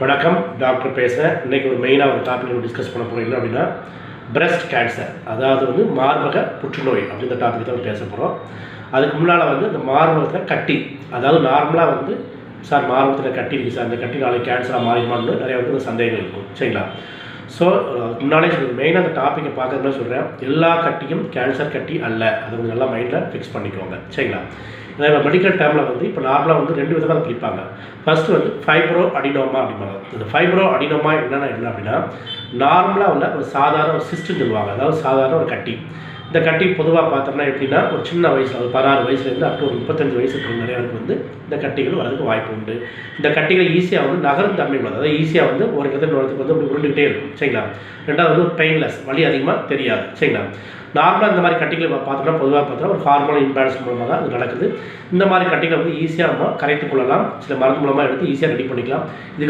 வணக்கம், டாக்டர் பேசுகிறேன். இன்றைக்கி ஒரு மெயினாக ஒரு டாபிக் டிஸ்கஸ் பண்ண போகிறோம். என்ன அப்படின்னா பிரஸ்ட் கேன்சர், அதாவது மார்பக புற்றுநோய் அப்படின்ற டாபிக் தான் பேச போகிறோம். அதுக்கு முன்னால் இந்த மார்பகத்தில் கட்டி, அதாவது நார்மலாக சார் மார்பகத்தில் கட்டி இருக்குது சார், அந்த கட்டி நாளைக்கு கேன்சராக மாறிடுமான்னு நிறைய சந்தேகம் இருக்கும். சரிங்களா? ஸோ முன்னாலே சொல்லுங்கள், மெயினாக அந்த டாப்பிக்கை பார்க்கறதுனா சொல்கிறேன், எல்லா கட்டியும் கேன்சர் கட்டி அல்ல. அதை நல்லா மைண்டில் ஃபிக்ஸ் பண்ணிக்கோங்க. சரிங்களா? ஏன்னா மெடிக்கல் டேர்மில் இப்போ நார்மலாக ரெண்டு விதமாக பிரிப்பாங்க. ஃபஸ்ட்டு ஃபைப்ரோ அடினோமா அப்படிம்பாங்க. இந்த ஃபைப்ரோ அடினோமா என்ன அப்படின்னா, நார்மலாக உள்ள ஒரு சாதாரண ஒரு சிஸ்ட்டுன்னு சொல்லுவாங்க, அதாவது சாதாரண ஒரு கட்டி. இந்த கட்டி பொதுவாக பார்த்தோம்னா எப்படின்னா, ஒரு சின்ன வயசில் ஒரு 16 வயசுலேருந்து அப் டு ஒரு 35 வயசுக்கு நிறைய பேருக்கு இந்த கட்டிகள் வரதுக்கு வாய்ப்பு உண்டு. இந்த கட்டிகள் ஈஸியாக நகரும் தன்மை உள்ளது, அதாவது ஈஸியாக ஒரு இடத்துல இடத்துக்கு அப்படி உருண்டுகிட்டே இருக்கும். சரிங்களா? ரெண்டாவது ஒரு பெயின்லெஸ், வலி அதிகமாக தெரியாது. சரிங்களா? நார்மலாக இந்த மாதிரி கட்டிகளை பார்த்தோம்னா பொதுவாக பார்த்தோம்னா ஒரு ஹார்மோனல் இம்பேலன்ஸ் மூலமாக தான் அது நடக்குது. இந்த மாதிரி கட்டிகளை ஈஸியாக நம்ம கரைத்து கொள்ளலாம், சில மருந்து மூலமாக எடுத்து ஈஸியாக ரெடி பண்ணிக்கலாம். இதுக்கு